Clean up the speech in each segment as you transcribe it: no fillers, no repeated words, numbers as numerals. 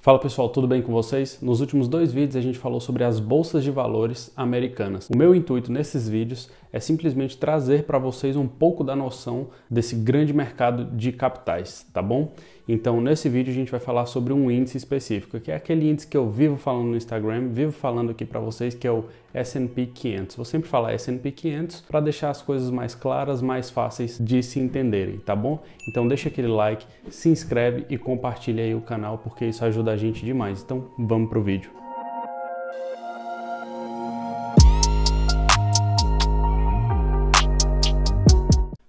Fala pessoal, tudo bem com vocês? Nos últimos dois vídeos a gente falou sobre as bolsas de valores americanas. O meu intuito nesses vídeos é simplesmente trazer para vocês um pouco da noção desse grande mercado de capitais, tá bom? Então nesse vídeo a gente vai falar sobre um índice específico, que é aquele índice que eu vivo falando no Instagram, vivo falando aqui para vocês, que é o S&P 500. Vou sempre falar S&P 500 para deixar as coisas mais claras, mais fáceis de se entenderem, tá bom? Então deixa aquele like, se inscreve e compartilha aí o canal, porque isso ajuda a gente demais. Então vamos pro vídeo.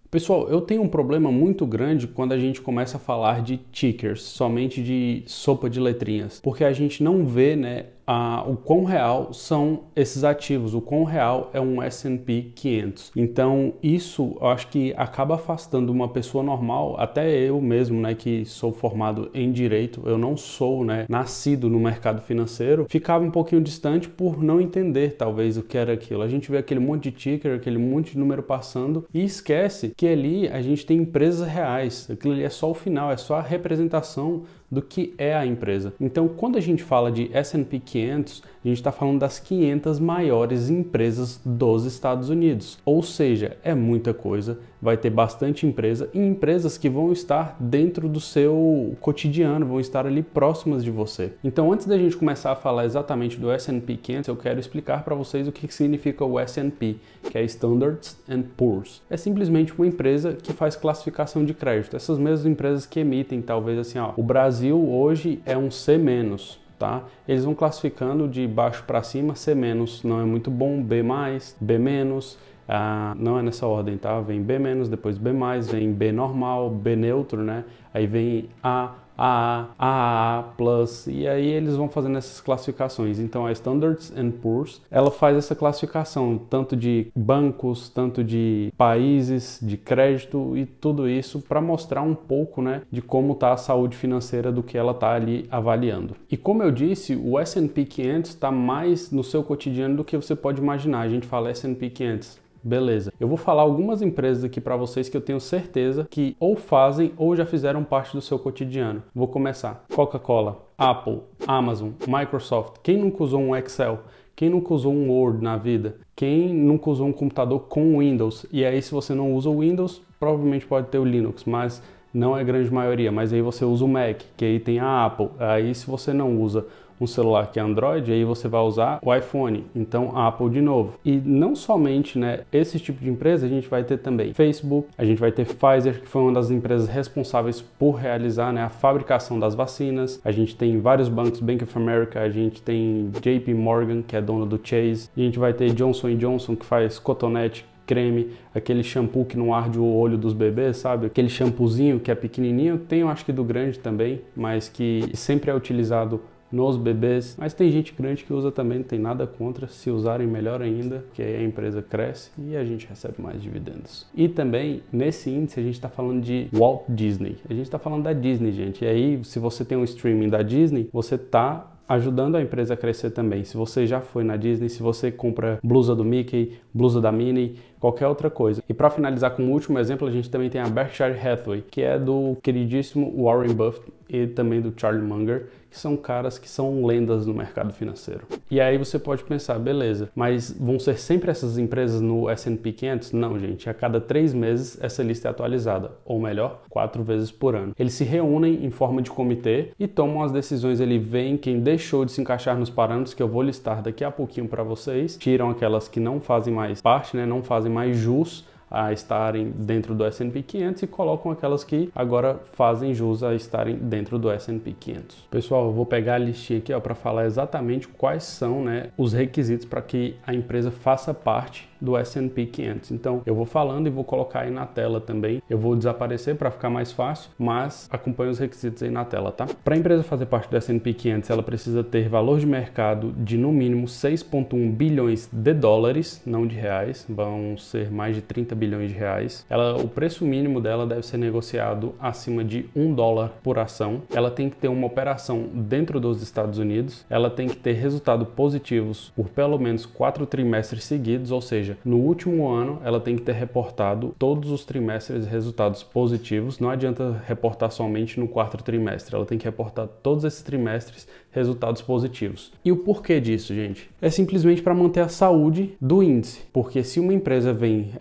Pessoal, eu tenho um problema muito grande quando a gente começa a falar de tickers, somente de sopa de letrinhas, porque a gente não vê, né, o quão real são esses ativos, o quão real é um S&P 500. Então isso eu acho que acaba afastando uma pessoa normal, até eu mesmo, né, que sou formado em direito, eu não sou, né, nascido no mercado financeiro, ficava um pouquinho distante por não entender talvez o que era aquilo. A gente vê aquele monte de ticker, aquele monte de número passando e esquece que ali a gente tem empresas reais. Aquilo ali é só o final, é só a representação do que é a empresa. Então, quando a gente fala de S&P 500, a gente está falando das 500 maiores empresas dos Estados Unidos. Ou seja, é muita coisa, vai ter bastante empresa e empresas que vão estar dentro do seu cotidiano, vão estar ali próximas de você. Então, antes da gente começar a falar exatamente do S&P 500, eu quero explicar para vocês o que significa o S&P, que é Standard & Poor's. É simplesmente uma empresa que faz classificação de crédito. Essas mesmas empresas que emitem, talvez assim, ó, o Brasil hoje é um C-, tá? Eles vão classificando de baixo para cima, C- não é muito bom, B+, B-, não é nessa ordem, tá? Vem B-, depois B+, vem B normal, B neutro, né? Aí vem A, AAA+, e aí eles vão fazendo essas classificações. Então a Standard & Poor's, ela faz essa classificação tanto de bancos, tanto de países, de crédito e tudo isso para mostrar um pouco, né, de como está a saúde financeira do que ela está ali avaliando. E como eu disse, o S&P 500 está mais no seu cotidiano do que você pode imaginar. A gente fala S&P 500. Beleza, eu vou falar algumas empresas aqui para vocês que eu tenho certeza que ou fazem ou já fizeram parte do seu cotidiano. Vou começar. Coca-Cola, Apple, Amazon, Microsoft. Quem nunca usou um Excel? Quem nunca usou um Word na vida? Quem nunca usou um computador com Windows? E aí, se você não usa o Windows, provavelmente pode ter o Linux, mas não é a grande maioria. Mas aí você usa o Mac, que aí tem a Apple. Aí, se você não usa um celular que é Android, aí você vai usar o iPhone, então a Apple de novo. E não somente, né, esse tipo de empresa, a gente vai ter também Facebook, a gente vai ter Pfizer, que foi uma das empresas responsáveis por realizar, né, a fabricação das vacinas. A gente tem vários bancos, Bank of America, a gente tem JP Morgan, que é dono do Chase, a gente vai ter Johnson & Johnson, que faz cotonete, creme, aquele shampoo que não arde o olho dos bebês, sabe? Aquele shampoozinho que é pequenininho, tem eu acho que do grande também, mas que sempre é utilizado nos bebês, mas tem gente grande que usa também, não tem nada contra, se usarem melhor ainda, que aí a empresa cresce e a gente recebe mais dividendos. E também, nesse índice, a gente está falando de Walt Disney, a gente está falando da Disney, gente, e aí se você tem um streaming da Disney, você tá ajudando a empresa a crescer também. Se você já foi na Disney, se você compra blusa do Mickey, blusa da Minnie, qualquer outra coisa. E para finalizar com o último exemplo, a gente também tem a Berkshire Hathaway, que é do queridíssimo Warren Buffett e também do Charlie Munger, que são caras que são lendas no mercado financeiro. E aí você pode pensar, beleza, mas vão ser sempre essas empresas no S&P 500? Não, gente, a cada 3 meses essa lista é atualizada, ou melhor, 4 vezes por ano. Eles se reúnem em forma de comitê e tomam as decisões, ele vem quem deixou de se encaixar nos parâmetros que eu vou listar daqui a pouquinho para vocês, tiram aquelas que não fazem mais parte, né, não fazem mais jus a estarem dentro do S&P 500 e colocam aquelas que agora fazem jus a estarem dentro do S&P 500. Pessoal, eu vou pegar a listinha aqui para falar exatamente quais são, né, os requisitos para que a empresa faça parte do S&P 500. Então, eu vou falando e vou colocar aí na tela também. Eu vou desaparecer para ficar mais fácil, mas acompanhe os requisitos aí na tela, tá? Para a empresa fazer parte do S&P 500, ela precisa ter valor de mercado de no mínimo 6,1 bilhões de dólares, não de reais, vão ser mais de 30 bilhões de reais. O preço mínimo dela deve ser negociado acima de $1 por ação. Ela tem que ter uma operação dentro dos Estados Unidos. Ela tem que ter resultados positivos por pelo menos 4 trimestres seguidos, ou seja, seja, no último ano ela tem que ter reportado todos os trimestres resultados positivos. Não adianta reportar somente no quarto trimestre, ela tem que reportar todos esses trimestres resultados positivos. E o porquê disso, gente? É simplesmente para manter a saúde do índice, porque se uma empresa vem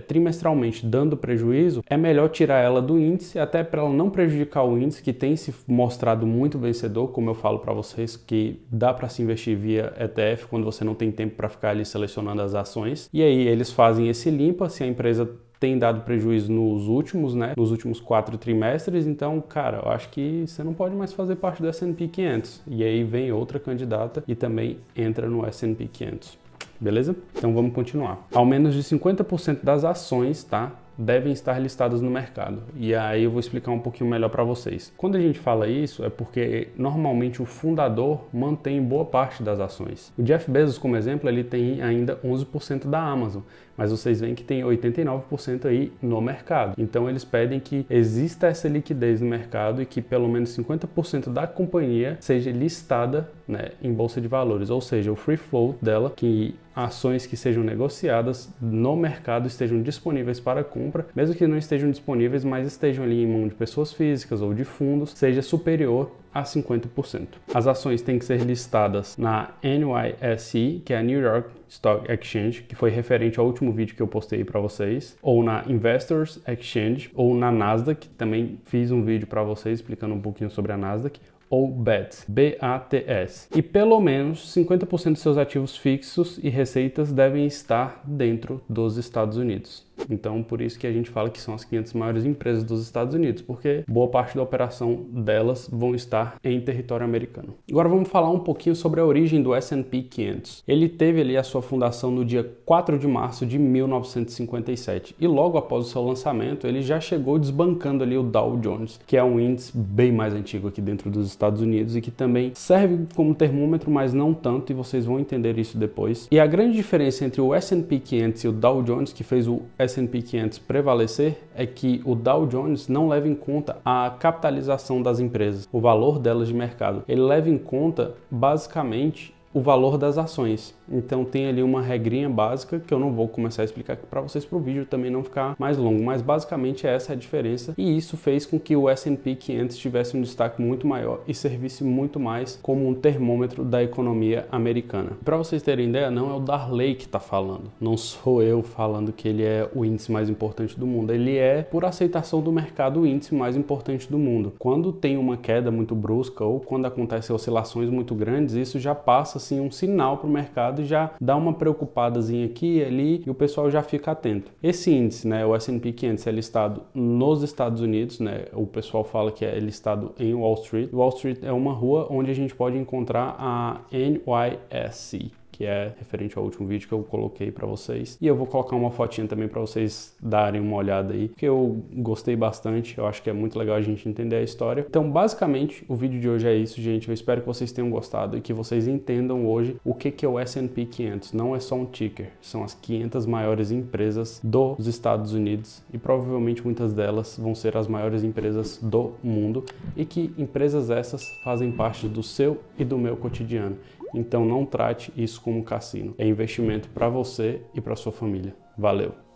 trimestralmente dando prejuízo, é melhor tirar ela do índice, até para ela não prejudicar o índice, que tem se mostrado muito vencedor, como eu falo para vocês, que dá para se investir via ETF quando você não tem tempo para ficar ali selecionando as ações. E aí eles fazem esse limpa, se a empresa tem dado prejuízo nos últimos 4 trimestres, então, cara, eu acho que você não pode mais fazer parte do S&P 500. E aí vem outra candidata e também entra no S&P 500. Beleza? Então vamos continuar. Ao menos de 50% das ações, tá, devem estar listadas no mercado. E aí eu vou explicar um pouquinho melhor para vocês. Quando a gente fala isso, é porque normalmente o fundador mantém boa parte das ações. O Jeff Bezos, como exemplo, ele tem ainda 11% da Amazon, mas vocês veem que tem 89% aí no mercado. Então eles pedem que exista essa liquidez no mercado e que pelo menos 50% da companhia seja listada, né, em bolsa de valores, ou seja, o free float dela, que ações que sejam negociadas no mercado estejam disponíveis para compra, mesmo que não estejam disponíveis, mas estejam ali em mão de pessoas físicas ou de fundos, seja superior a 50%. As ações têm que ser listadas na NYSE, que é a New York Stock Exchange, que foi referente ao último vídeo que eu postei para vocês, ou na Investors Exchange, ou na Nasdaq, também fiz um vídeo para vocês explicando um pouquinho sobre a Nasdaq, ou BATS, B-A-T-S. E pelo menos 50% de seus ativos fixos e receitas devem estar dentro dos Estados Unidos. Então, por isso que a gente fala que são as 500 maiores empresas dos Estados Unidos, porque boa parte da operação delas vão estar em território americano. Agora vamos falar um pouquinho sobre a origem do S&P 500. Ele teve ali a sua fundação no dia 4 de março de 1957 e logo após o seu lançamento ele já chegou desbancando ali o Dow Jones, que é um índice bem mais antigo aqui dentro dos Estados Unidos e que também serve como termômetro, mas não tanto, e vocês vão entender isso depois. E a grande diferença entre o S&P 500 e o Dow Jones, que fez o S&P 500 prevalecer, é que o Dow Jones não leva em conta a capitalização das empresas, o valor delas de mercado. Ele leva em conta basicamente o valor das ações. Então tem ali uma regrinha básica que eu não vou começar a explicar aqui para vocês para o vídeo também não ficar mais longo, mas basicamente essa é a diferença e isso fez com que o S&P 500 tivesse um destaque muito maior e servisse muito mais como um termômetro da economia americana. Para vocês terem ideia, não é o Darley que está falando, não sou eu falando que ele é o índice mais importante do mundo, ele é, por aceitação do mercado, o índice mais importante do mundo. Quando tem uma queda muito brusca ou quando acontecem oscilações muito grandes, isso já passa assim um sinal para o mercado, já dá uma preocupadazinha aqui e ali e o pessoal já fica atento. Esse índice, né, o S&P 500 é listado nos Estados Unidos, né, o pessoal fala que é listado em Wall Street. Wall Street é uma rua onde a gente pode encontrar a NYSE, que é referente ao último vídeo que eu coloquei para vocês. E eu vou colocar uma fotinha também para vocês darem uma olhada aí, porque eu gostei bastante, eu acho que é muito legal a gente entender a história. Então, basicamente, o vídeo de hoje é isso, gente. Eu espero que vocês tenham gostado e que vocês entendam hoje o que é o S&P 500. Não é só um ticker, são as 500 maiores empresas dos Estados Unidos e provavelmente muitas delas vão ser as maiores empresas do mundo e que empresas essas fazem parte do seu e do meu cotidiano. Então não trate isso como um cassino. É investimento para você e para sua família. Valeu!